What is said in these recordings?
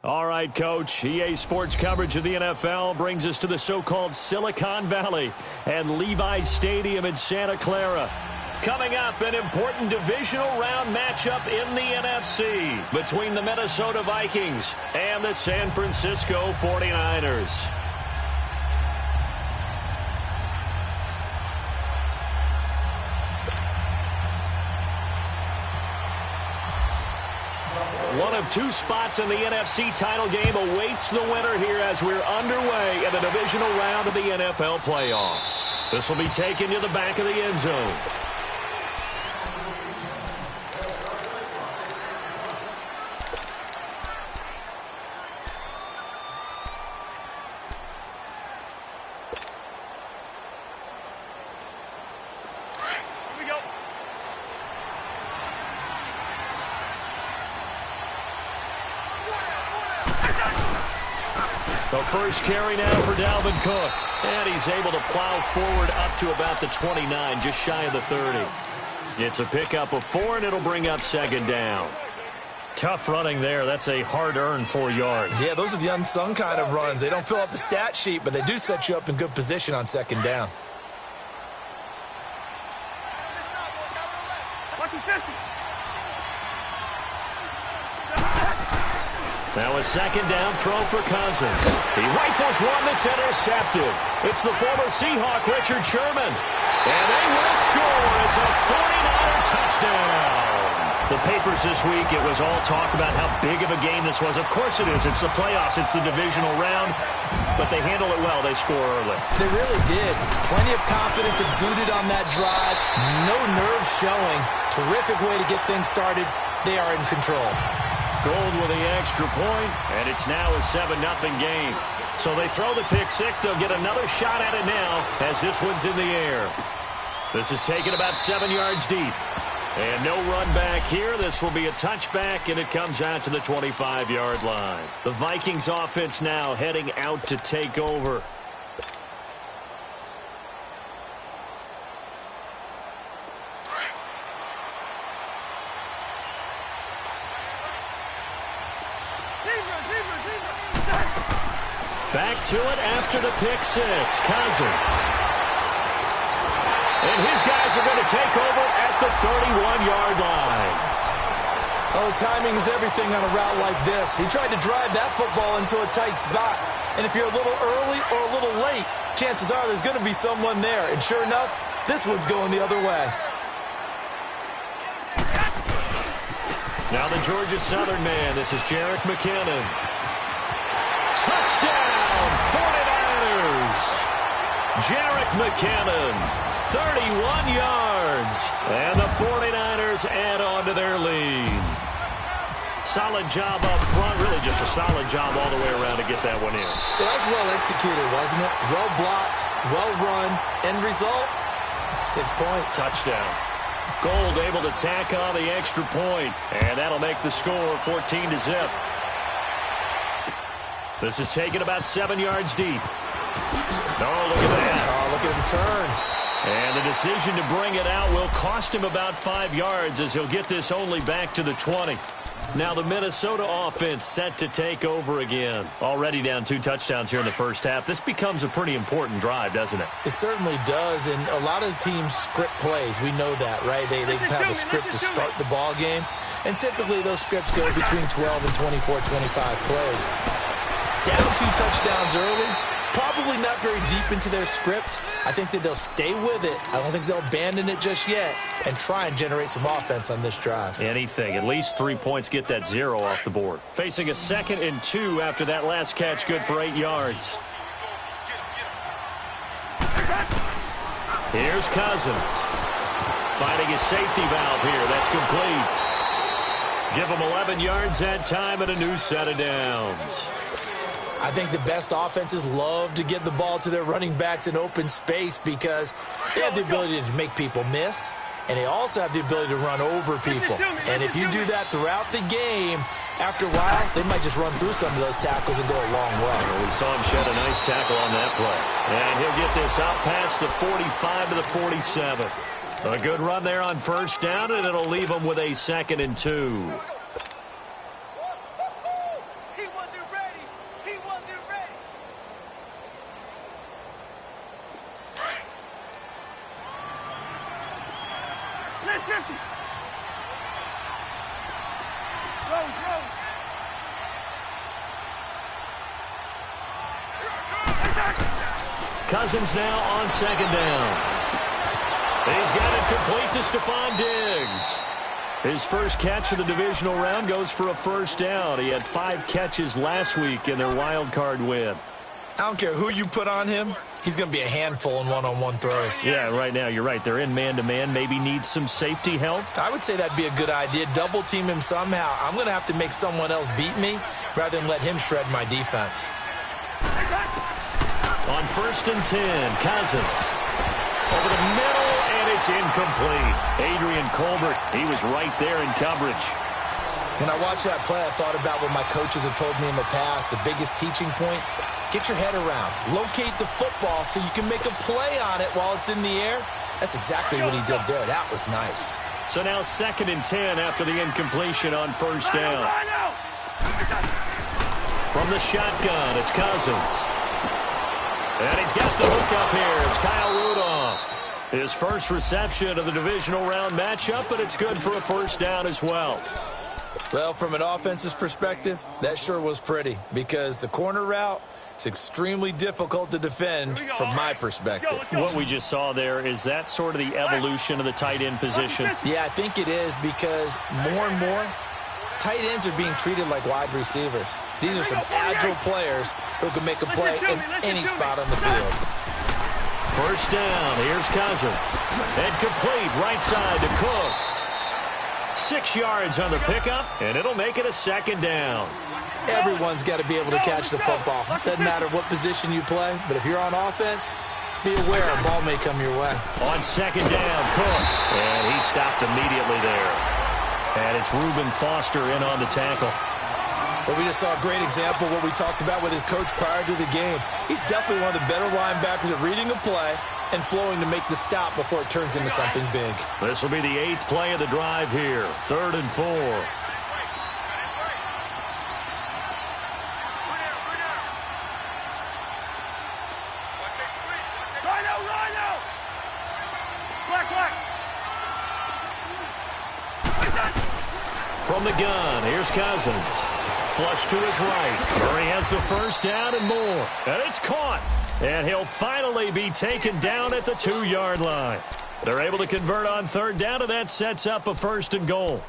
All right, Coach. EA Sports coverage of the NFL brings us to the so-called Silicon Valley and Levi's Stadium in Santa Clara. Coming up, an important divisional round matchup in the NFC between the Minnesota Vikings and the San Francisco 49ers. One of two spots in the NFC title game awaits the winner here as we're underway in the divisional round of the NFL playoffs. This will be taken to the back of the end zone. The first carry now for Dalvin Cook. And he's able to plow forward up to about the 29, just shy of the 30. It's a pickup of 4, and it'll bring up second down. Tough running there. That's a hard-earned 4 yards. Yeah, those are the unsung kind of runs. They don't fill up the stat sheet, but they do set you up in good position on second down. Now a second down throw for Cousins. He rifles one that's intercepted. It's the former Seahawk, Richard Sherman. And they will score. It's a 49er touchdown. The papers this week, it was all talk about how big of a game this was. Of course it is. It's the playoffs. It's the divisional round. But they handle it well. They score early. They really did. Plenty of confidence exuded on that drive. No nerves showing. Terrific way to get things started. They are in control. Gold with the extra point, and it's now a 7-0 game. So they throw the pick six. They'll get another shot at it now as this one's in the air. This is taken about 7 yards deep. And no run back here. This will be a touchback, and it comes out to the 25-yard line. The Vikings offense now heading out to take over. Back to it after the pick six. Cousins. And his guys are going to take over at the 31-yard line. Oh, timing is everything on a route like this. He tried to drive that football into a tight spot. And if you're a little early or a little late, chances are there's going to be someone there. And sure enough, this one's going the other way. Now the Georgia Southern man. This is Jerick McKinnon. Touchdown, 49ers. Jerick McKinnon, 31 yards. And the 49ers add on to their lead. Solid job up front. Really just a solid job all the way around to get that one in. That was well executed, wasn't it? Well blocked, well run. End result, 6 points. Touchdown. Gold able to tack on the extra point. And that'll make the score 14-0. This is taken about 7 yards deep. Oh, look at that. Oh, look at him turn. And the decision to bring it out will cost him about 5 yards as he'll get this only back to the 20. Now the Minnesota offense set to take over again. Already down 2 touchdowns here in the first half. This becomes a pretty important drive, doesn't it? It certainly does, and a lot of the teams script plays. We know that, right? They have a script to start the ball game, and typically those scripts go between 12 and 24, 25 plays. Down 2 touchdowns early, probably not very deep into their script. I think that they'll stay with it. I don't think they'll abandon it just yet and try and generate some offense on this drive. Anything. At least 3 points, get that 0 off the board. Facing a 2nd and 2 after that last catch, good for 8 yards. Here's Cousins. Finding his safety valve here. That's complete. Give him 11 yards that time and a new set of downs. I think the best offenses love to get the ball to their running backs in open space because they have the ability to make people miss, and they also have the ability to run over people. And if you do that throughout the game, after a while, they might just run through some of those tackles and go a long way. Well, we saw him shed a nice tackle on that play. And he'll get this out past the 45 to the 47. A good run there on first down, and it'll leave him with a 2nd and 2. Cousins now on second down. He's got it complete to Stephon Diggs. His first catch of the divisional round goes for a first down. He had 5 catches last week in their wild card win. I don't care who you put on him. He's going to be a handful in one-on-one throws. Yeah, right now, you're right. They're in man-to-man. Maybe need some safety help. I would say that'd be a good idea. Double team him somehow. I'm going to have to make someone else beat me rather than let him shred my defense. On 1st and 10, Cousins. Over the middle, and it's incomplete. Adrian Colbert, he was right there in coverage. When I watched that play, I thought about what my coaches had told me in the past. The biggest teaching point, get your head around. Locate the football so you can make a play on it while it's in the air. That's exactly what he did there. That was nice. So now 2nd and 10 after the incompletion on 1st down. From the shotgun, it's Cousins. And he's got the hook up here. It's Kyle Rudolph. His first reception of the divisional round matchup, but it's good for a first down as well. Well, from an offense's perspective, that sure was pretty because the corner route, it's extremely difficult to defend from my perspective. What we just saw there, is that sort of the evolution of the tight end position? Yeah, I think it is because more and more, tight ends are being treated like wide receivers. These are some agile players who can make a play in any spot on the field. First down, here's Cousins. And complete right side to Cook. 6 yards on the pickup, and it'll make it a 2nd down. Everyone's got to be able to catch the football. Doesn't matter what position you play, but if you're on offense, be aware a ball may come your way. On 2nd down, Cook. And he stopped immediately there. And it's Reuben Foster in on the tackle. But we just saw a great example of what we talked about with his coach prior to the game. He's definitely one of the better linebackers at reading a play and flowing to make the stop before it turns into something big. This will be the 8th play of the drive here. 3rd and 4. From the gun, here's Cousins. Flush to his right. Murray has the first down and more. And it's caught. And he'll finally be taken down at the 2-yard line. They're able to convert on 3rd down, and that sets up a 1st and goal.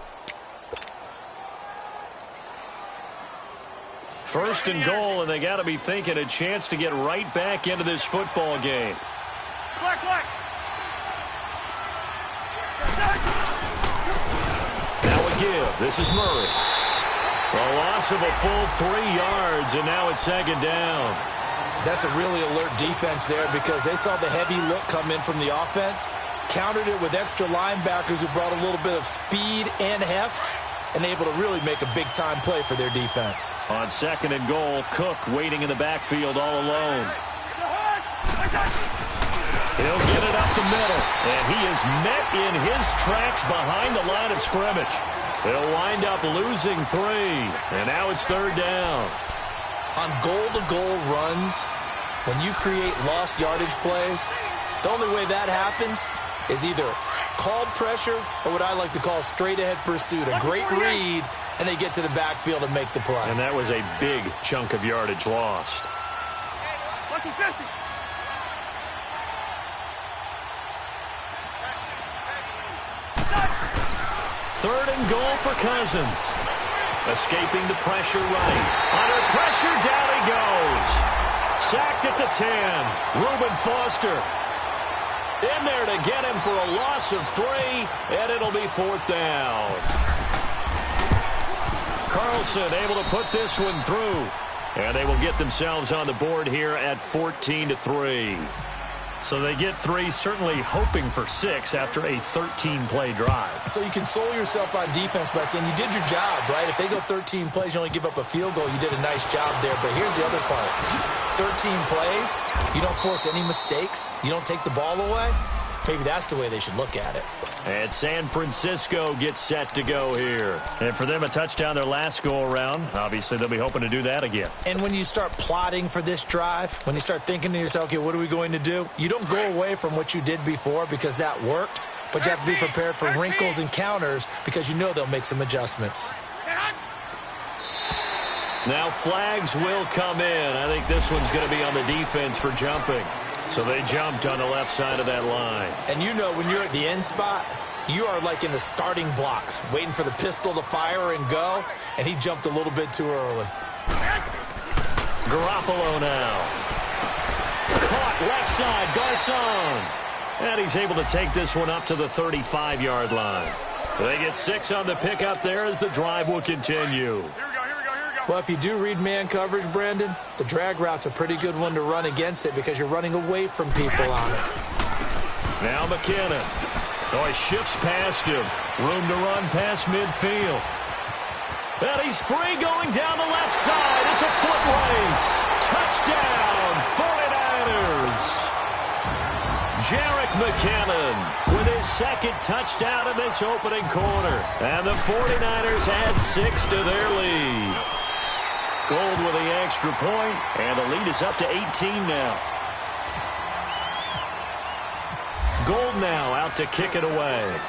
1st and goal, and they got to be thinking a chance to get right back into this football game. Now a give. This is Murray. A loss of a full 3 yards, and now it's 2nd down. That's a really alert defense there because they saw the heavy look come in from the offense, countered it with extra linebackers who brought a little bit of speed and heft, and able to really make a big-time play for their defense. On 2nd and goal, Cook waiting in the backfield all alone. He'll get it up the middle, and he is met in his tracks behind the line of scrimmage. They'll wind up losing 3, and now it's 3rd down. On goal-to-goal runs, when you create lost yardage plays, the only way that happens is either called pressure or what I like to call straight-ahead pursuit. A great read, and they get to the backfield and make the play. And that was a big chunk of yardage lost. 3rd and goal for Cousins. Escaping the pressure right. Under pressure, down he goes. Sacked at the 10. Reuben Foster in there to get him for a loss of 3, and it'll be 4th down. Carlson able to put this one through, and they will get themselves on the board here at 14-3. So they get 3, certainly hoping for 6 after a 13-play drive. So you console yourself on defense by saying you did your job, right? If they go 13 plays, you only give up a field goal, you did a nice job there. But here's the other part. 13 plays, you don't force any mistakes, you don't take the ball away. Maybe that's the way they should look at it. And San Francisco gets set to go here. And for them, a touchdown their last go-around. Obviously, they'll be hoping to do that again. And when you start plotting for this drive, when you start thinking to yourself, okay, what are we going to do? You don't go away from what you did before because that worked. but you have to be prepared for wrinkles and counters because you know they'll make some adjustments. Now flags will come in. I think this one's going to be on the defense for jumping. So they jumped on the left side of that line. And you know when you're at the end spot, you are like in the starting blocks, waiting for the pistol to fire and go, and he jumped a little bit too early. Garoppolo now. Caught left side, Garcon. And he's able to take this one up to the 35-yard line. They get 6 on the pickup there as the drive will continue. Well, if you do read man coverage, Brandon, the drag route's a pretty good one to run against it because you're running away from people on it. Now McKinnon. Oh, he shifts past him. Room to run past midfield. And he's free going down the left side. It's a foot race. Touchdown, 49ers. Jarek McKinnon with his second touchdown in this opening quarter. And the 49ers add 6 to their lead. Gold with the extra point, and the lead is up to 18 now. Gold now out to kick it away.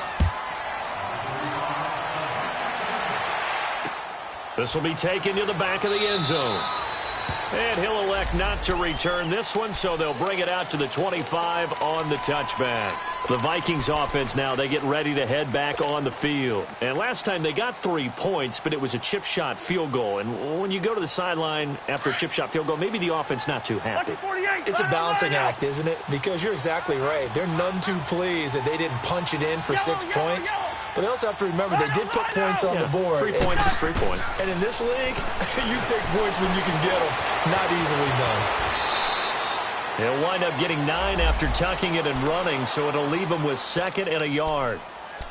This will be taken to the back of the end zone. And he'll elect not to return this one, so they'll bring it out to the 25 on the touchback. The Vikings offense now, they get ready to head back on the field. And last time they got 3 points, but it was a chip shot field goal. And when you go to the sideline after a chip shot field goal, maybe the offense not too happy. It's a balancing act, isn't it? Because you're exactly right. They're none too pleased that they didn't punch it in for 6 points. But they also have to remember they did put points on the board. 3 points is 3 points. And in this league, you take points when you can get them. Not easily done. He'll wind up getting 9 after tucking it and running, so it'll leave him with 2nd and a yard.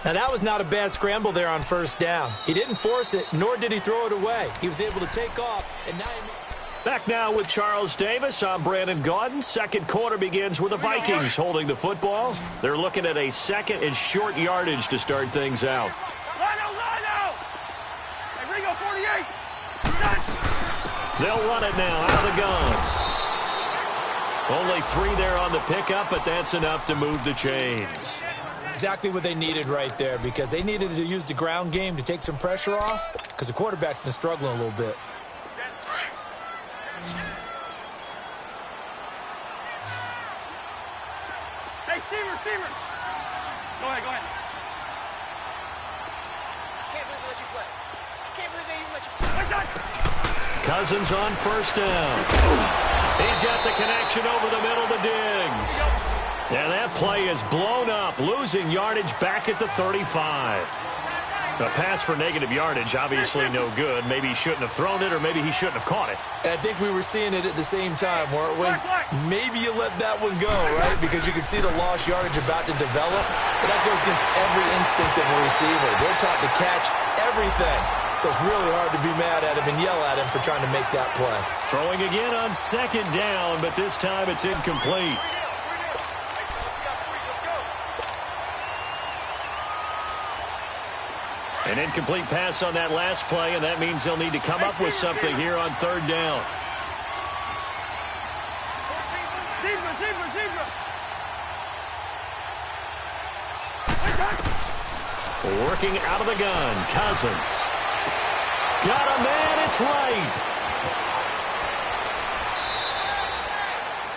Now, that was not a bad scramble there on first down. He didn't force it, nor did he throw it away. He was able to take off, and now he... Back now with Charles Davis. I'm Brandon Gaudin. Second quarter begins with the Vikings holding the football. They're looking at a 2nd and short yardage to start things out. Lino! Hey, Ringo, 48! They'll run it now out of the gun. Only 3 there on the pickup, but that's enough to move the chains. Exactly what they needed right there, because they needed to use the ground game to take some pressure off, because the quarterback's been struggling a little bit. Hey, Steamer! Go ahead. I can't believe they let you play. I can't believe they even let you play. Cousins on first down. He's got the connection over the middle to Diggs. And that play is blown up, losing yardage back at the 35. A pass for negative yardage, obviously no good. Maybe he shouldn't have thrown it, or maybe he shouldn't have caught it. And I think we were seeing it at the same time, weren't we? Maybe you let that one go, right? Because you can see the lost yardage about to develop. But that goes against every instinct of a receiver. They're taught to catch everything. So it's really hard to be mad at him and yell at him for trying to make that play. Throwing again on 2nd down, but this time it's incomplete. An incomplete pass on that last play, and that means they'll need to come up with something here on 3rd down. Working out of the gun, Cousins. Got a man, it's right.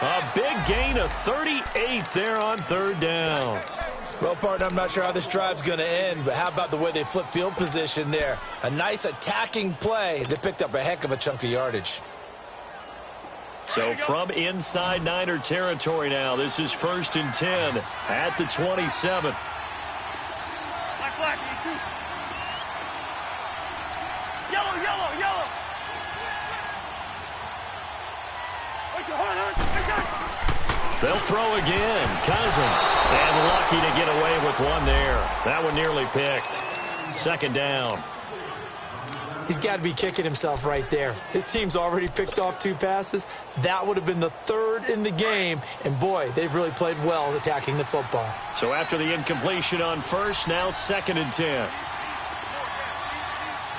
A big gain of 38 there on 3rd down. Well, partner, I'm not sure how this drive's going to end, but how about the way they flip field position there? A nice attacking play that picked up a heck of a chunk of yardage. So from inside Niner territory now, this is 1st and 10 at the 27. Black, you too. Yellow. Wait your heart, They'll throw again. Cousins. And lucky to get away with one there. That one nearly picked. 2nd down. He's got to be kicking himself right there. His team's already picked off 2 passes. That would have been the 3rd in the game. And, boy, they've really played well attacking the football. So after the incompletion on first, now 2nd and 10.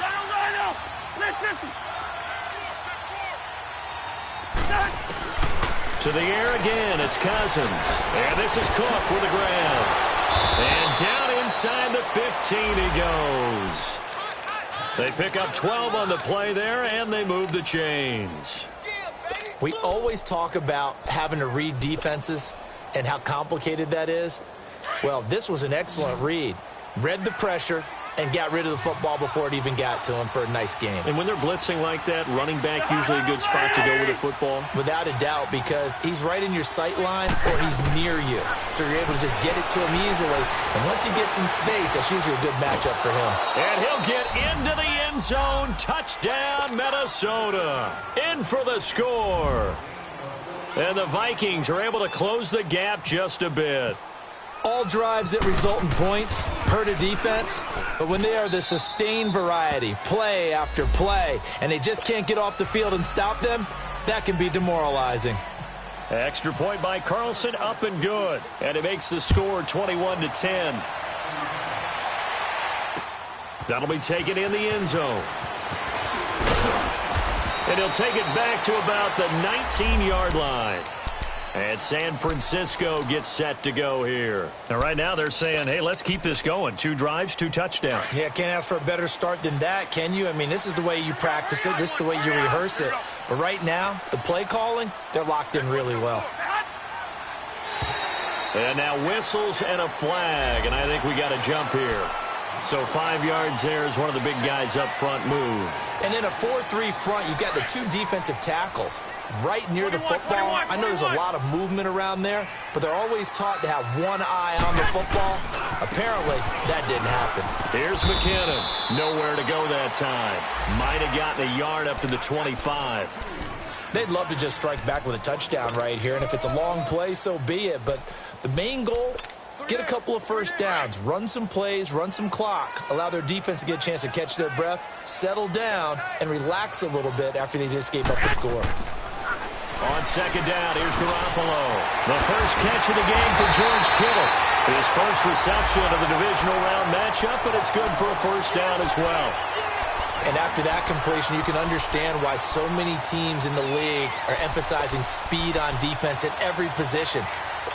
Lino! Listen! To the air again, it's Cousins. And this is Cook with the grab. And down inside the 15 he goes. They pick up 12 on the play there, and they move the chains. We always talk about having to read defenses and how complicated that is. Well, this was an excellent read. Read the pressure and got rid of the football before it even got to him for a nice game. And when they're blitzing like that, running back usually a good spot to go with the football? Without a doubt, because he's right in your sight line or he's near you. So you're able to just get it to him easily. And once he gets in space, that's usually a good matchup for him. And he'll get into the end zone. Touchdown, Minnesota. In for the score. And the Vikings are able to close the gap just a bit. All drives that result in points hurt a defense, but when they are the sustained variety, play after play, and they just can't get off the field and stop them, that can be demoralizing. Extra point by Carlson, up and good. And it makes the score 21-10. That'll be taken in the end zone. And he'll take it back to about the 19-yard line. And San Francisco gets set to go here. And right now they're saying, hey, let's keep this going. 2 drives, 2 touchdowns. Yeah, can't ask for a better start than that, can you? I mean, this is the way you practice it. This is the way you rehearse it. But right now, the play calling, they're locked in really well. And now whistles and a flag. And I think we got a jump here. So 5 yards there as one of the big guys up front moved. And in a 4-3 front, you've got the 2 defensive tackles right near the football. I know there's a lot of movement around there, but they're always taught to have one eye on the football. Apparently, that didn't happen. Here's McKinnon. Nowhere to go that time. Might have gotten a yard up to the 25. They'd love to just strike back with a touchdown right here, and if it's a long play, so be it. But the main goal, get a couple of first downs, run some plays, run some clock, allow their defense to get a chance to catch their breath, settle down, and relax a little bit after they just gave up the score. On second down, here's Garoppolo. The first catch of the game for George Kittle. His first reception of the divisional round matchup, but it's good for a first down as well. And after that completion, you can understand why so many teams in the league are emphasizing speed on defense at every position.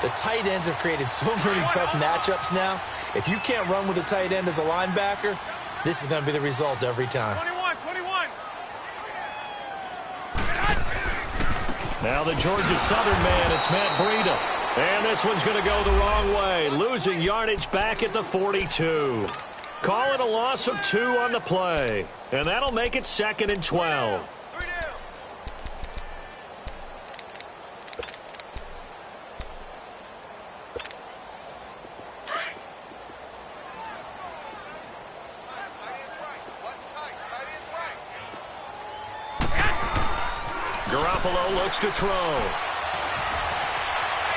The tight ends have created so many tough matchups now. If you can't run with a tight end as a linebacker, this is going to be the result every time. 21. Now the Georgia Southern man, it's Matt Breida. And this one's going to go the wrong way, losing yardage back at the 42. Call it a loss of 2 on the play. And that'll make it 2nd and 12. Garoppolo looks to throw.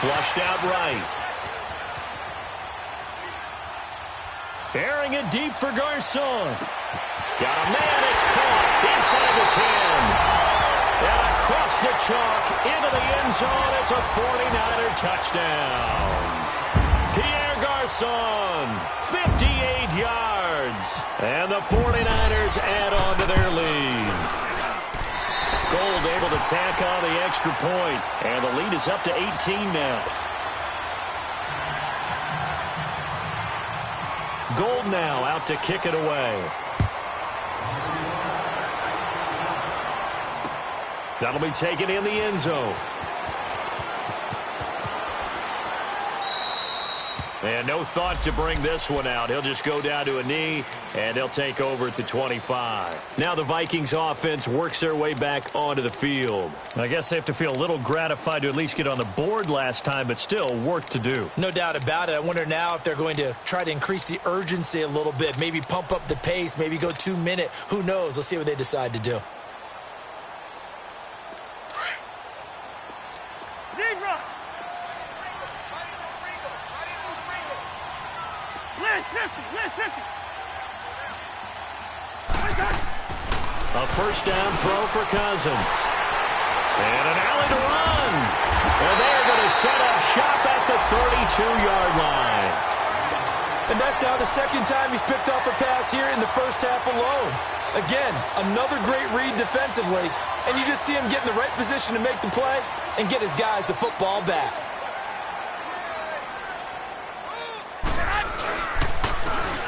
Flushed out right. Airing it deep for Garcon. Got a man, it's caught inside the 10. And across the chalk into the end zone. It's a 49er touchdown. Pierre Garcon, 58 yards. And the 49ers add on to their lead. Gold able to tack on the extra point. And the lead is up to 18 now. Gold now out to kick it away. That'll be taken in the end zone. And no thought to bring this one out. He'll just go down to a knee, and he'll take over at the 25. Now the Vikings offense works their way back onto the field. I guess they have to feel a little gratified to at least get on the board last time, but still work to do. No doubt about it. I wonder now if they're going to try to increase the urgency a little bit, maybe pump up the pace, maybe go 2-minute. Who knows? Let's see what they decide to do. A first down throw for Cousins. And an alley to run. And they're going to set up shop at the 32-yard line. And that's now the second time he's picked off a pass here in the first half alone. Again, another great read defensively. And you just see him get in the right position to make the play and get his guys the football back.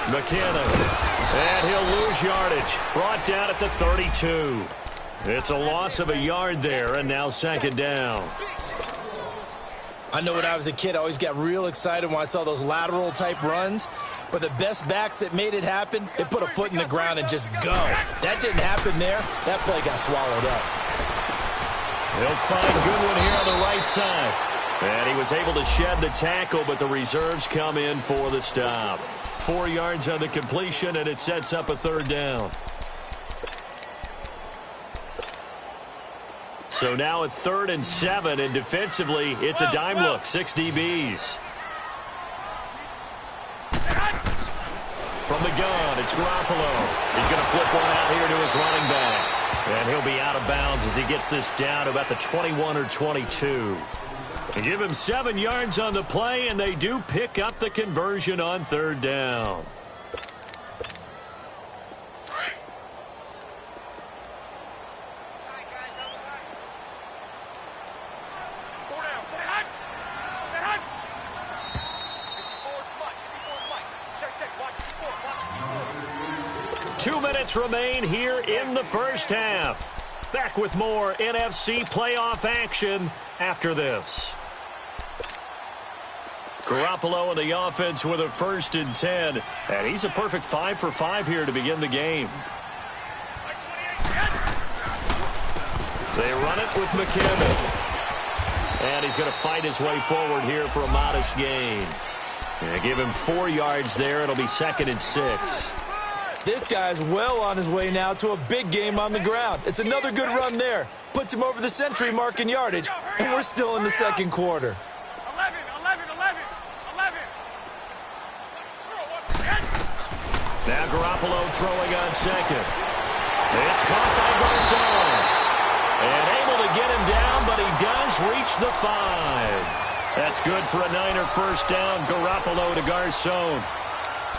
McKinnon. And he'll lose yardage. Brought down at the 32. It's a loss of a yard there, and now second down. I know when I was a kid, I always got real excited when I saw those lateral-type runs. But the best backs that made it happen, they put a foot in the ground and just go. That didn't happen there. That play got swallowed up. He'll find Goodwin here on the right side. And he was able to shed the tackle, but the reserves come in for the stop. 4 yards on the completion, and it sets up a third down. So now a 3rd and 7, and defensively, it's a dime look. 6 DBs. From the gun, it's Garoppolo. He's going to flip one out here to his running back. And he'll be out of bounds as he gets this down to about the 21 or 22. They give him 7 yards on the play, and they do pick up the conversion on 3rd down. Two minutes remain here in the first half. Back with more NFC playoff action after this. Garoppolo and the offense with a 1st and 10. And he's a perfect 5 for 5 here to begin the game. They run it with McKinnon. And he's going to fight his way forward here for a modest gain. And give him 4 yards there. It'll be 2nd and 6. This guy's well on his way now to a big game on the ground. It's another good run there. Puts him over the century mark in yardage, and we're still in the second quarter. 11. Now Garoppolo throwing on 2nd. It's caught by Garcon. And able to get him down, but he does reach the 5. That's good for a Niner 1st down. Garoppolo to Garcon.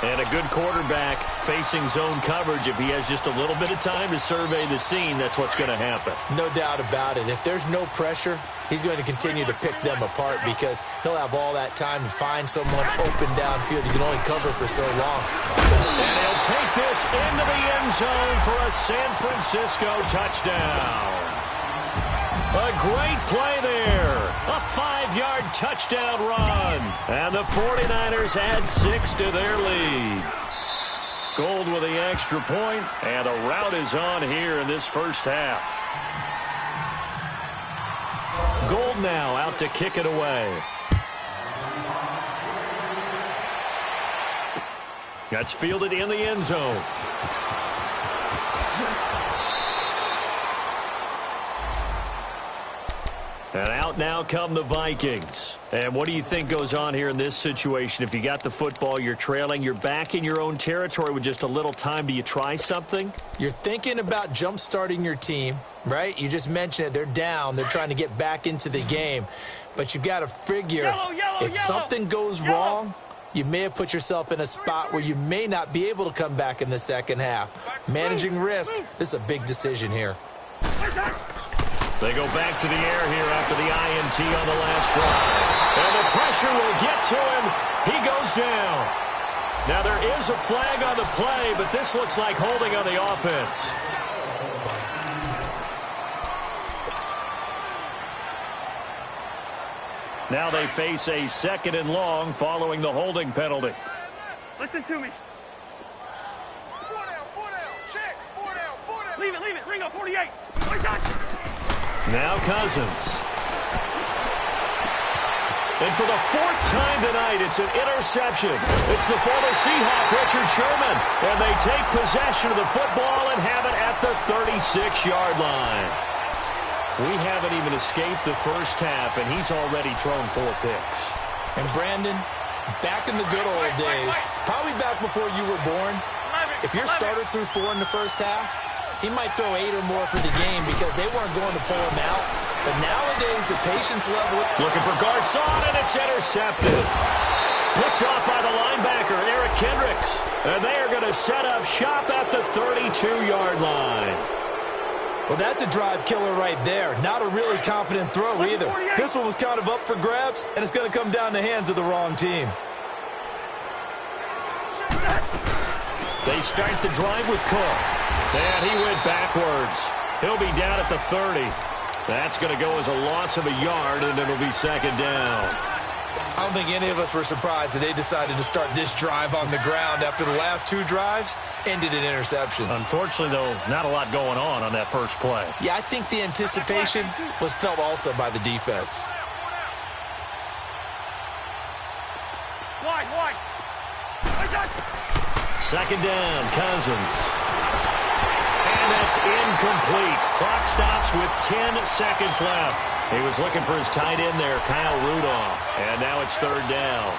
And a good quarterback facing zone coverage. If he has just a little bit of time to survey the scene, that's what's going to happen. No doubt about it. If there's no pressure, he's going to continue to pick them apart because he'll have all that time to find someone open downfield. You can only cover for so long. And he'll take this into the end zone for a San Francisco touchdown. A great play there. A 5-yard touchdown run. And the 49ers add 6 to their lead. Gold with the extra point, and the route is on here in this first half. Gold now out to kick it away. That's fielded in the end zone. And out now come the Vikings. And what do you think goes on here in this situation? If you got the football, you're trailing, you're back in your own territory with just a little time. Do you try something? You're thinking about jump-starting your team, right? You just mentioned it. They're down. They're trying to get back into the game. But you've got to figure if something goes wrong, you may have put yourself in a spot where you may not be able to come back in the second half. Managing risk, this is a big decision here. They go back to the air here after the INT on the last drive. And the pressure will get to him. He goes down. Now there is a flag on the play, but this looks like holding on the offense. Now they face a 2nd and long following the holding penalty. Listen to me. 4 down, check. 4 down. Leave it. Ringo, 48. Now Cousins. And for the 4th time tonight, it's an interception. It's the former Seahawk, Richard Sherman. And they take possession of the football and have it at the 36-yard line. We haven't even escaped the first half, and he's already thrown 4 picks. And Brandon, back in the good old days, probably back before you were born, if your starter threw 4 in the first half, he might throw 8 or more for the game because they weren't going to pull him out. But nowadays, the patience level... Looking for Garcon, and it's intercepted. Picked off by the linebacker, Eric Kendricks. And they are going to set up shop at the 32-yard line. Well, that's a drive killer right there. Not a really confident throw either. This one was kind of up for grabs, and it's going to come down the hands of the wrong team. They start the drive with Cook. And he went backwards. He'll be down at the 30. That's going to go as a loss of a yard, and it'll be second down. I don't think any of us were surprised that they decided to start this drive on the ground after the last two drives ended in interceptions. Unfortunately, though, not a lot going on that first play. Yeah, I think the anticipation was felt also by the defense. Wide. Second down, Cousins. And that's incomplete. Clock stops with 10 seconds left. He was looking for his tight end there, Kyle Rudolph. And now it's third down.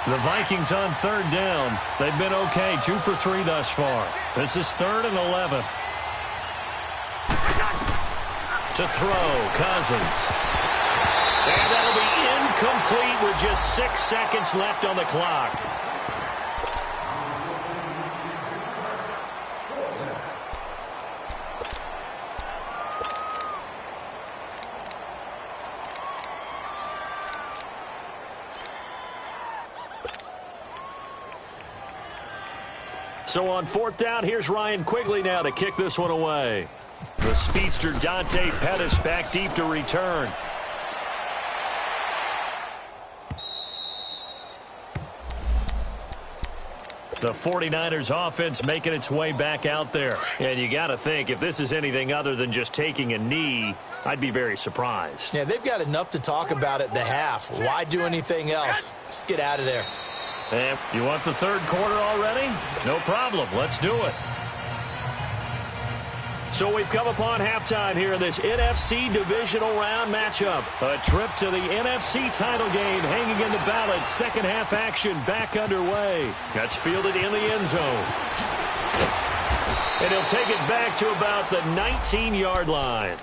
The Vikings on third down. They've been okay, 2 for 3 thus far. This is 3rd and 11. To throw, Cousins. And that'll be incomplete with just 6 seconds left on the clock. So on 4th down, here's Ryan Quigley now to kick this one away. The speedster Dante Pettis back deep to return. The 49ers offense making its way back out there. And you got to think, if this is anything other than just taking a knee, I'd be very surprised. Yeah, they've got enough to talk about at the half. Why do anything else? Just get out of there. And you want the third quarter already? No problem. Let's do it. So we've come upon halftime here in this NFC divisional round matchup. A trip to the NFC title game hanging in the balance. Second half action back underway. That's fielded in the end zone. And he'll take it back to about the 19-yard line.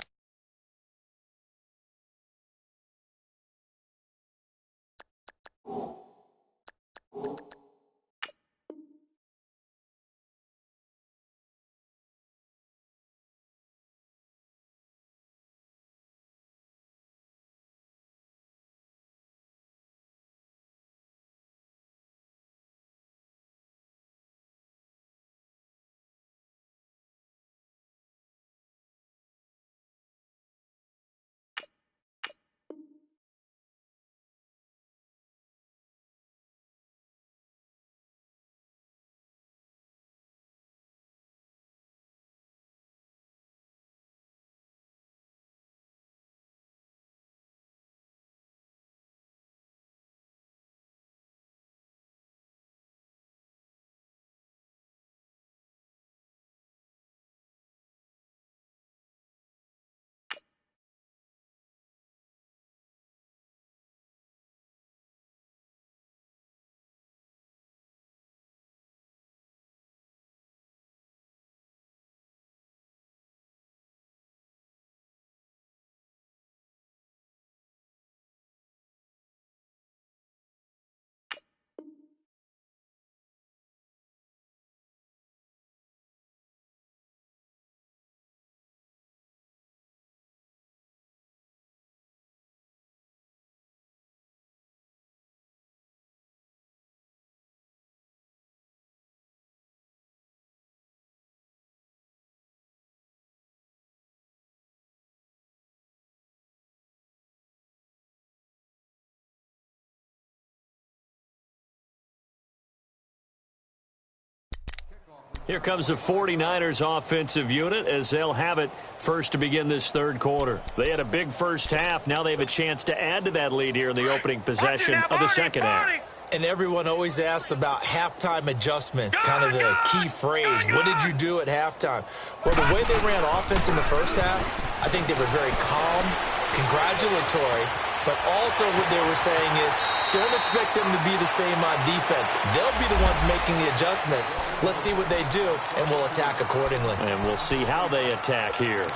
Here comes the 49ers offensive unit as they'll have it first to begin this third quarter. They had a big first half. Now they have a chance to add to that lead here in the opening possession of the second half. And everyone always asks about halftime adjustments, kind of the key phrase. What did you do at halftime? Well, the way they ran offense in the first half, I think they were very calm, congratulatory, but also what they were saying is, don't expect them to be the same on defense. They'll be the ones making the adjustments. Let's see what they do, and we'll attack accordingly. And we'll see how they attack here.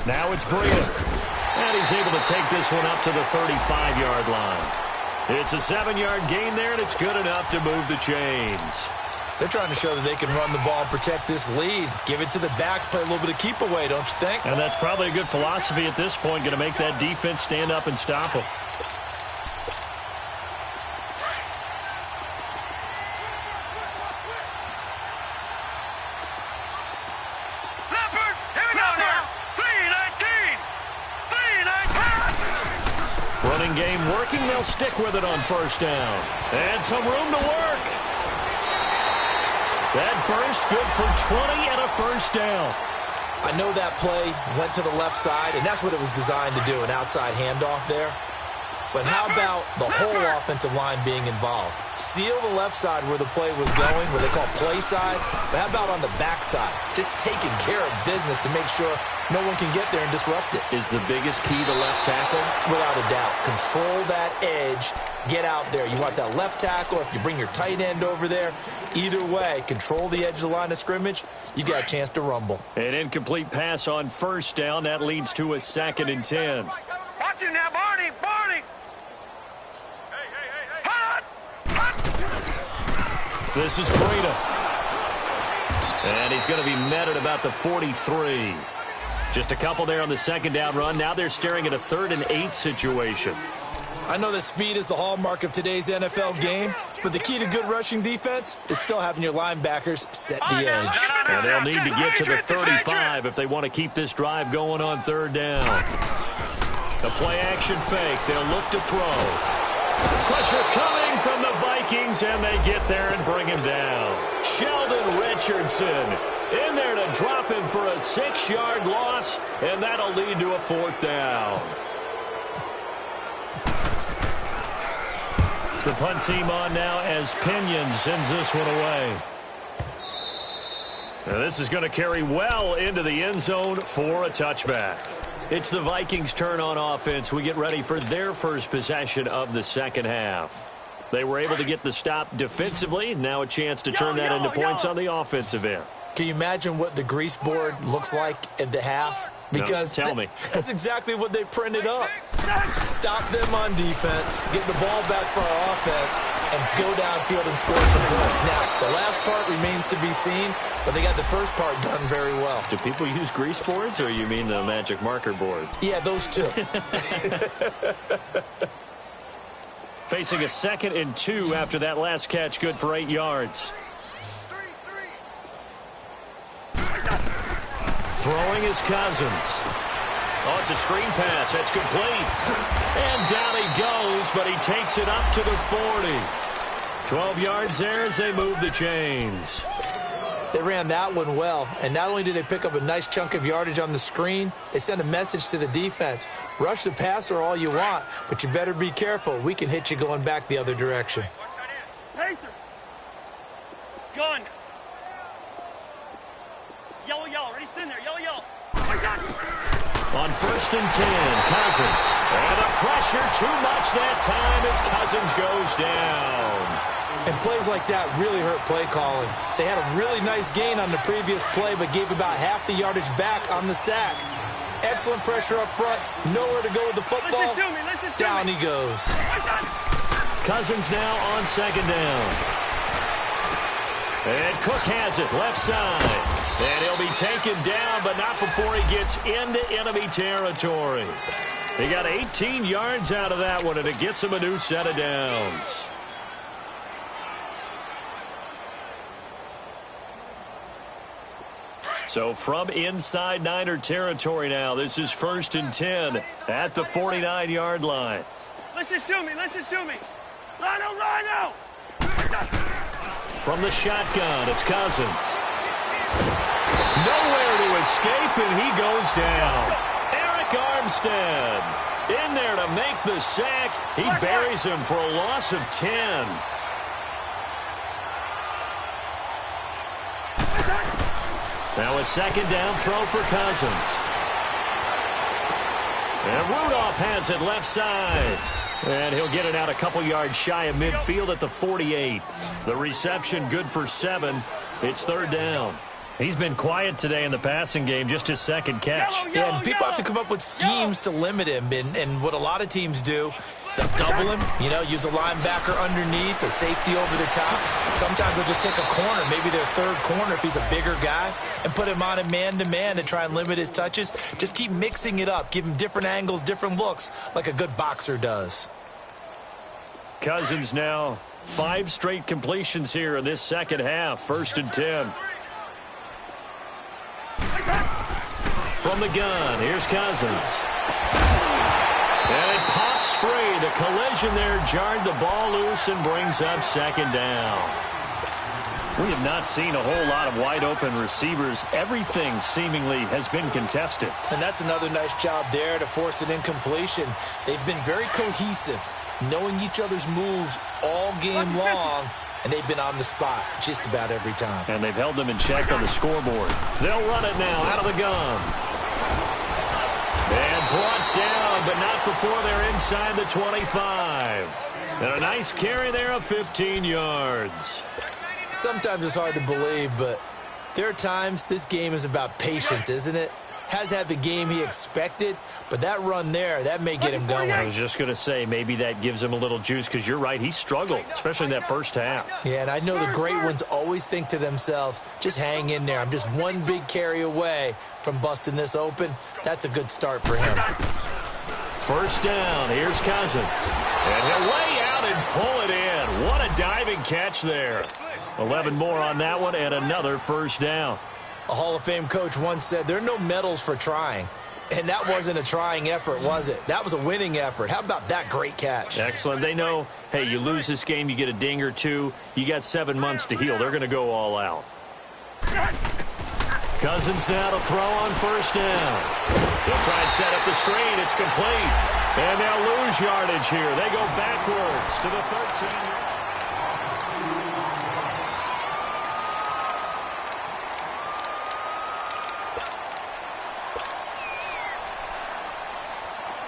Now it's Breida. And he's able to take this one up to the 35-yard line. It's a 7-yard gain there, and it's good enough to move the chains. They're trying to show that they can run the ball and protect this lead. Give it to the backs, play a little bit of keep away, don't you think? And that's probably a good philosophy at this point, going to make that defense stand up and stop them. Running game working. They'll stick with it on first down. And some room to work. That burst good for 20 and a first down. I know that play went to the left side, and that's what it was designed to do, an outside handoff there. But how about the whole offensive line being involved? Seal the left side where the play was going, where they call play side. But how about on the back side? Just taking care of business to make sure no one can get there and disrupt it. Is the biggest key to left tackle? Without a doubt. Control that edge. Get out there. You want that left tackle. If you bring your tight end over there, either way, control the edge of the line of scrimmage. You got a chance to rumble. An incomplete pass on first down. That leads to a 2nd and 10. Watch him now, Barney. Barney. This is Breda. And he's going to be met at about the 43. Just a couple there on the 2nd down run. Now they're staring at a 3rd and 8 situation. I know that speed is the hallmark of today's NFL game, but the key to good rushing defense is still having your linebackers set the edge. And they'll need to get to the 35 if they want to keep this drive going on 3rd down. The play-action fake. They'll look to throw. Pressure coming from the Vikings, and they get there and bring him down. Sheldon Richardson in there to drop him for a 6-yard loss, and that'll lead to a 4th down. The punt team on now as Pinion sends this one away. Now this is going to carry well into the end zone for a touchback. It's the Vikings' turn on offense. We get ready for their first possession of the second half. They were able to get the stop defensively. Now a chance to turn that into points on the offensive end. Can you imagine what the grease board looks like at the half? Because no, tell me. That's exactly what they printed up. Stop them on defense, get the ball back for our offense, and go downfield and score some points. Now, the last part remains to be seen, but they got the first part done very well. Do people use grease boards, or you mean the magic marker boards? Yeah, those two. Facing a 2nd and 2 after that last catch, good for 8 yards. Throwing is Cousins. Oh, it's a screen pass. That's complete. And down he goes, but he takes it up to the 40. 12 yards there as they move the chains. They ran that one well, and not only did they pick up a nice chunk of yardage on the screen, they sent a message to the defense. Rush the passer all you want, but you better be careful. We can hit you going back the other direction. Pacer. Gun. Yellow, yellow. Ready, sit in there. Yellow, yellow. On 1st and 10, Cousins. And the pressure too much that time as Cousins goes down. And plays like that really hurt play calling. They had a really nice gain on the previous play, but gave about half the yardage back on the sack. Excellent pressure up front. Nowhere to go with the football. Down he goes. Cousins now on 2nd down. And Cook has it left side. And he'll be taken down, but not before he gets into enemy territory. He got 18 yards out of that one, and it gets him a new set of downs. So from inside Niner territory now, this is 1st and 10 at the 49-yard line. Let's just do me. Let's just do me. Rhino, Rhino. From the shotgun, it's Cousins. Nowhere to escape, and he goes down. Eric Armstead in there to make the sack. He buries him for a loss of 10. Now a 2nd down throw for Cousins. And Rudolph has it left side. And he'll get it out a couple yards shy of midfield at the 48. The reception good for 7. It's 3rd down. He's been quiet today in the passing game, just his 2nd catch. Yeah, and people have to come up with schemes to limit him. And what a lot of teams do, They'll double him, use a linebacker underneath, a safety over the top. Sometimes they'll just take a corner, maybe their third corner if he's a bigger guy, and put him on a man-to-man to try and limit his touches. Just keep mixing it up, give him different angles, different looks, like a good boxer does. Cousins now 5 straight completions here in this second half. 1st and 10. From the gun, here's Cousins. And it pops free. The collision there jarred the ball loose and brings up 2nd down. We have not seen a whole lot of wide-open receivers. Everything seemingly has been contested. And that's another nice job there to force an incompletion. They've been very cohesive, knowing each other's moves all game long, and they've been on the spot just about every time. And they've held them in check on the scoreboard. They'll run it now out of the gun. And brought down, but not before they're inside the 25. And a nice carry there of 15 yards. Sometimes it's hard to believe, but there are times this game is about patience, isn't it? Has had the game he expected, but that run there, that may get him going. I was just going to say, maybe that gives him a little juice, because you're right, he struggled, especially in that first half. Yeah, and I know the great ones always think to themselves, just hang in there. I'm just one big carry away from busting this open. That's a good start for him. 1st down, here's Cousins. And he'll lay out and pull it in. What a diving catch there. 11 more on that one, and another 1st down. A Hall of Fame coach once said, there are no medals for trying. And that wasn't a trying effort, was it? That was a winning effort. How about that great catch? Excellent. They know, hey, you lose this game, you get a ding or two. You got 7 months to heal. They're going to go all out. Cousins now to throw on 1st down. They'll try and set up the screen. It's complete. And they'll lose yardage here. They go backwards to the 13.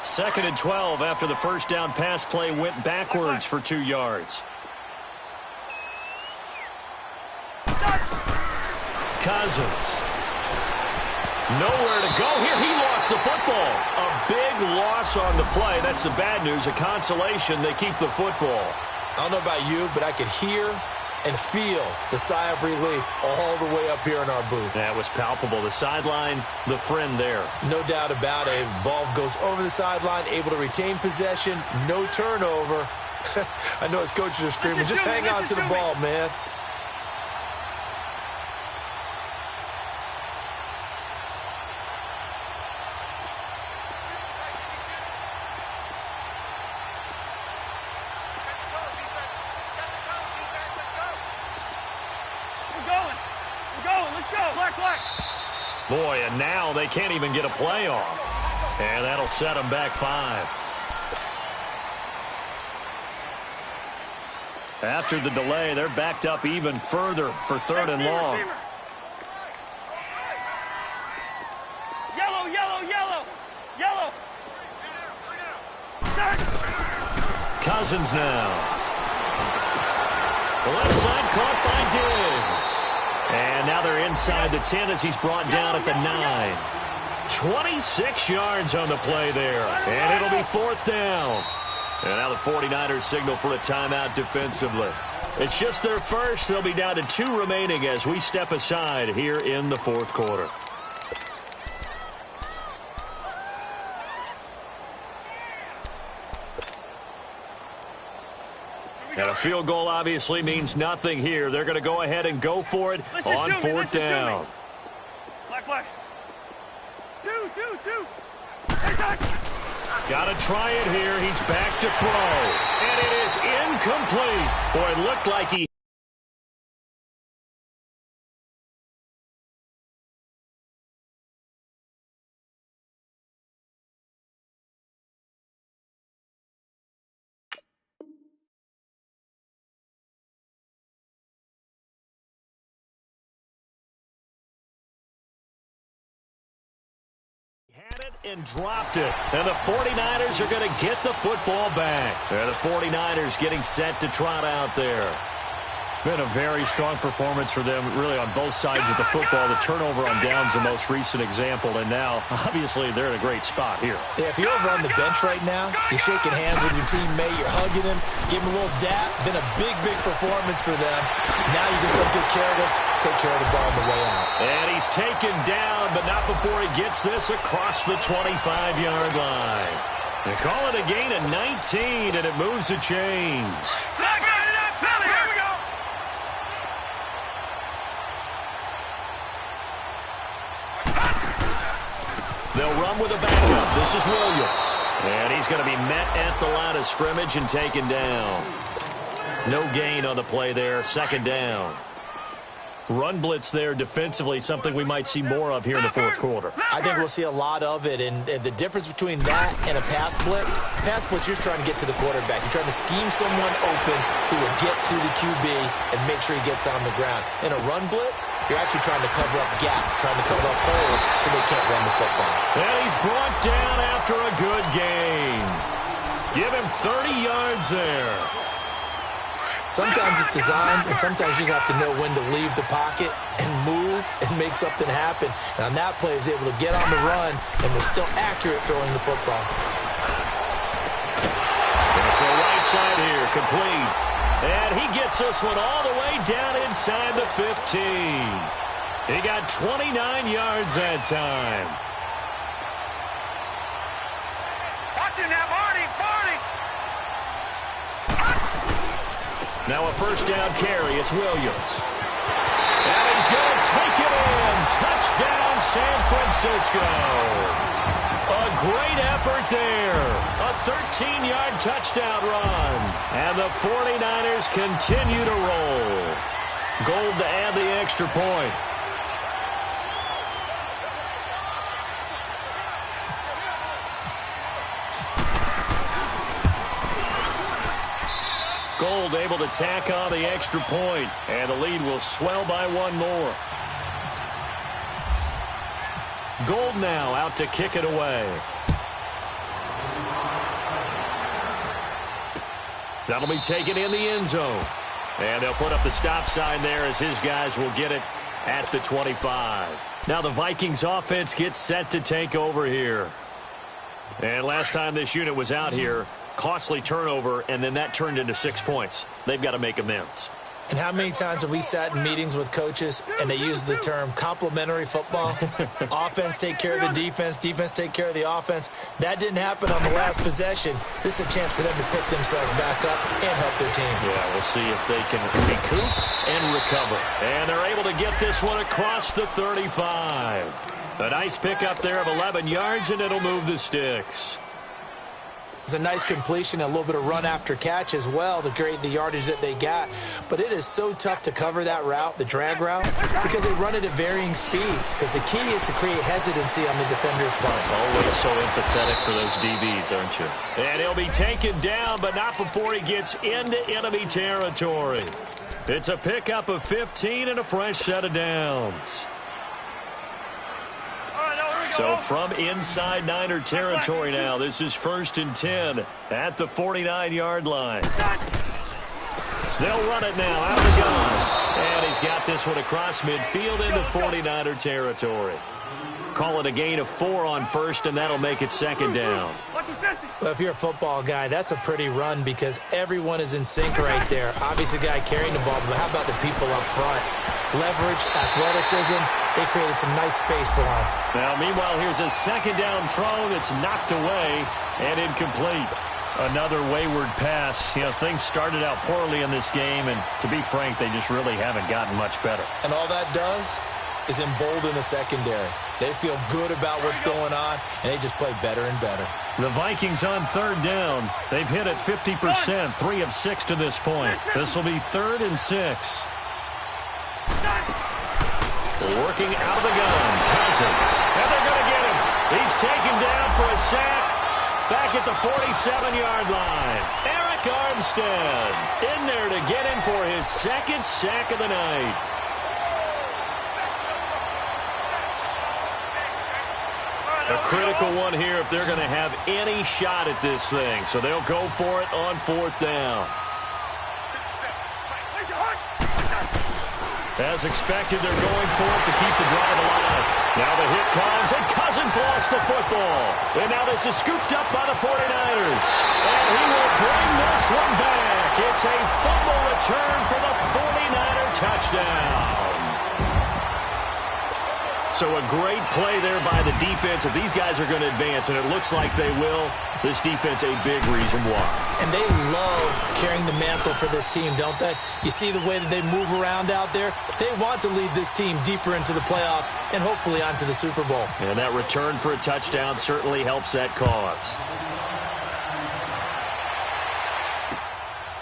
2nd and 12 after the 1st down pass play went backwards for 2 yards. Cousins. Nowhere to go here. He lost the football. A big loss on the play. That's the bad news. A consolation. They keep the football. I don't know about you, but I could hear and feel the sigh of relief all the way up here in our booth. That was palpable. The sideline, the friend there. No doubt about it. Ball goes over the sideline, able to retain possession, no turnover. I know his coaches are screaming, just hang on to the ball, man. Boy, and now they can't even get a play off. And that'll set them back 5. After the delay, they're backed up even further for 3rd and long. Yellow, yellow, yellow, yellow. Cousins now. The left side caught by Diggs. And now they're inside the 10 as he's brought down at the 9. 26 yards on the play there. And it'll be 4th down. And now the 49ers signal for a timeout defensively. It's just their first. They'll be down to 2 remaining as we step aside here in the 4th quarter. And a field goal obviously means nothing here. They're going to go ahead and go for it on 4th down. Black. 2. Got to try it here. He's back to throw. And it is incomplete. Boy, it looked like he... had it and dropped it. And the 49ers are going to get the football back. And the 49ers getting set to trot out there. Been a very strong performance for them, really, on both sides of the football. The turnover on downs the most recent example, and now, obviously, they're in a great spot here. Yeah, if you're over on the bench right now, you're shaking hands with your teammate, you're hugging him, give him a little dap. Been a big, big performance for them. Now you just don't get careless, take care of the ball on the way out. And he's taken down, but not before he gets this across the 25-yard line. They call it a gain of 19, and it moves the chains. They'll run with a backup. This is Williams. And he's going to be met at the line of scrimmage and taken down. No gain on the play there. Second down. Run blitz there defensively, something we might see more of here in the fourth quarter. I think we'll see a lot of it, and the difference between that and a pass blitz, you're trying to get to the quarterback. You're trying to scheme someone open who will get to the QB and make sure he gets on the ground. In a run blitz, you're actually trying to cover up gaps, trying to cover up holes so they can't run the football. And he's brought down after a good gain. Give him 30 yards there. Sometimes it's designed, and sometimes you just have to know when to leave the pocket and move and make something happen. And on that play, he was able to get on the run and was still accurate throwing the football. It's the right side here, complete. And he gets this one all the way down inside the 15. He got 29 yards that time. Watch it now, Barney. Now a first down carry. It's Williams. And he's going to take it in. Touchdown, San Francisco. A great effort there. A 13-yard touchdown run. And the 49ers continue to roll. Gold to add the extra point. Gold able to tack on the extra point, and the lead will swell by one more. Gold now out to kick it away. That'll be taken in the end zone. And they'll put up the stop sign there as his guys will get it at the 25. Now the Vikings offense gets set to take over here. And last time this unit was out here, costly turnover, and then that turned into 6 points. They've got to make amends. And how many times have we sat in meetings with coaches and they use the term complementary football? Offense take care of the defense, defense take care of the offense. That didn't happen on the last possession. This is a chance for them to pick themselves back up and help their team. Yeah, we'll see if they can recoup and recover. And they're able to get this one across the 35. A nice pickup there of 11 yards, and it'll move the sticks. It's a nice completion, a little bit of run after catch as well to create the yardage that they got. But it is so tough to cover that route, the drag route, because they run it at varying speeds. Because the key is to create hesitancy on the defender's part. Always so empathetic for those DBs, aren't you? And he'll be taken down, but not before he gets into enemy territory. It's a pickup of 15 and a fresh set of downs. So from inside Niner territory now, this is 1st and 10 at the 49-yard line. They'll run it now out of the gun. And he's got this one across midfield into 49er territory. Call it a gain of 4 on first, and that'll make it 2nd down. Well, if you're a football guy, that's a pretty run because everyone is in sync right there. Obviously, the guy carrying the ball, but how about the people up front? Leverage, athleticism, they created some nice space for him. Now, meanwhile, here's a 2nd down throw that's knocked away and incomplete. Another wayward pass. You know, things started out poorly in this game, and to be frank, they just really haven't gotten much better. And all that does is embolden the secondary. They feel good about what's going on, and they just play better and better. The Vikings on 3rd down. They've hit it 50%, 3 of 6 to this point. This will be 3rd and 6. Working out of the gun, Cousins. And they're going to get him. He's taken down for a sack. Back at the 47-yard line. Eric Armstead in there to get him for his 2nd sack of the night. A critical one here if they're going to have any shot at this thing. So they'll go for it on 4th down. As expected, they're going for it to keep the drive alive. Now the hit comes, and Cousins lost the football. And now this is scooped up by the 49ers. And he will bring this one back. It's a fumble return for the 49er touchdown. So a great play there by the defense. If these guys are going to advance, and it looks like they will, this defense a big reason why. And they love carrying the mantle for this team, don't they? You see the way that they move around out there? They want to lead this team deeper into the playoffs and hopefully onto the Super Bowl. And that return for a touchdown certainly helps that cause.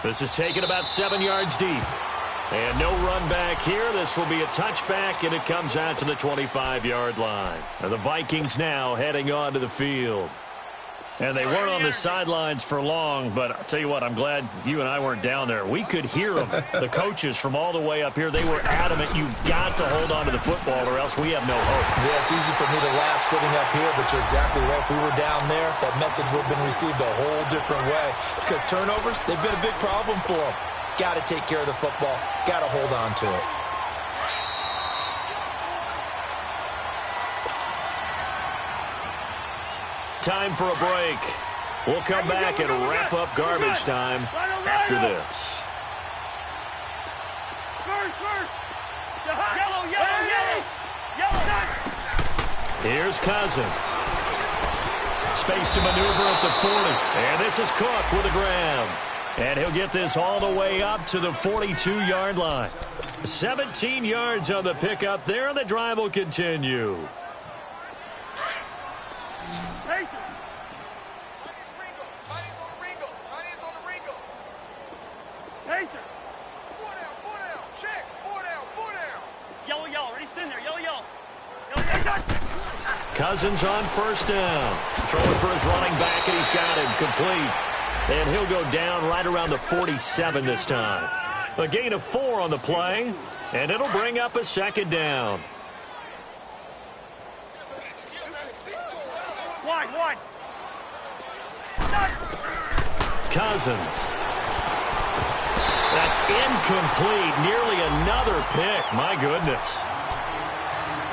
This is taken about 7 yards deep. And no run back here. This will be a touchback, and it comes out to the 25-yard line. And the Vikings now heading onto the field. And they weren't on the sidelines for long, but I'll tell you what, I'm glad you and I weren't down there. We could hear them, the coaches from all the way up here. They were adamant, you've got to hold on to the football or else we have no hope. Yeah, it's easy for me to laugh sitting up here, but you're exactly right. If we were down there, that message would have been received a whole different way. Because turnovers, they've been a big problem for them. Got to take care of the football. Got to hold on to it. Time for a break. We'll come back and wrap up garbage time after this. Here's Cousins. Space to maneuver at the 40. And this is Cook with a grab. And he'll get this all the way up to the 42-yard line. 17 yards on the pickup there, and the drive will continue. Cousins on first down. Throwing for his running back, and he's got him complete. And he'll go down right around the 47 this time. A gain of 4 on the play, and it'll bring up a second down. One. Cousins. That's incomplete. Nearly another pick. My goodness.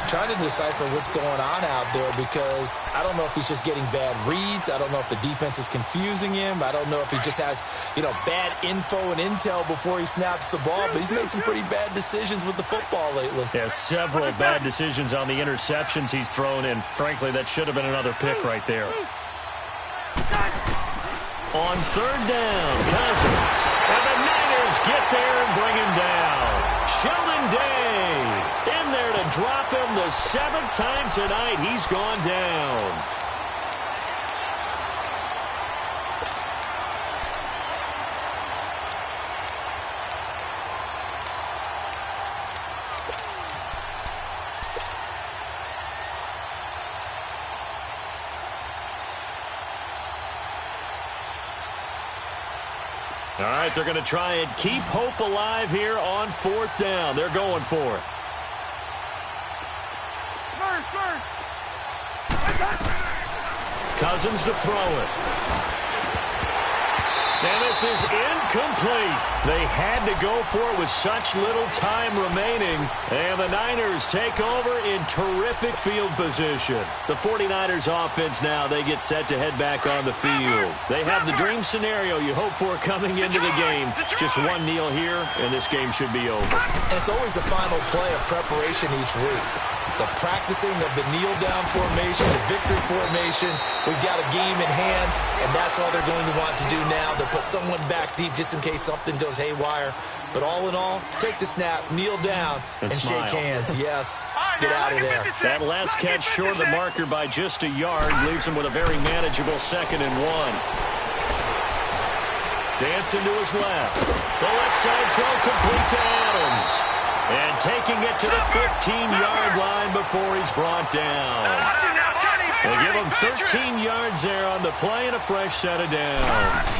Trying to decipher what's going on out there because I don't know if he's just getting bad reads. I don't know if the defense is confusing him. I don't know if he just has, bad info and intel before he snaps the ball. But he's made some pretty bad decisions with the football lately. Yeah, several bad decisions on the interceptions he's thrown, and frankly, that should have been another pick right there. On third down, Cousins. And the Niners get there and bring him down. Sheldon Day in there to drop him the 7th time tonight. He's gone down. All right, they're going to try and keep hope alive here on 4th down. They're going for it. Cousins to throw it. And this is incomplete. They had to go for it with such little time remaining. And the Niners take over in terrific field position. The 49ers offense now, they get set to head back on the field. They have the dream scenario you hope for coming into the game. Just one kneel here, and this game should be over. And it's always the final play of preparation each week. The practicing of the kneel-down formation, the victory formation. We've got a game in hand, and that's all they're going to want to do now. They'll put someone back deep just in case something goes haywire. But all in all, take the snap, kneel down, and shake hands. Yes, get out of there. That last catch short of the marker by just a yard leaves him with a very manageable 2nd and 1. Dancing to his left. The left side throw complete to Adams. And taking it to the 15-yard line before he's brought down. They give him 13 yards there on the play and a fresh set of downs.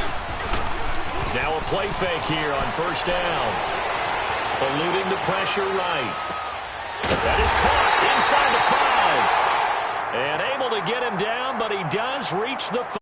Now a play fake here on 1st down. Eluding the pressure right. That is caught inside the 5. And able to get him down, but he does reach the 5.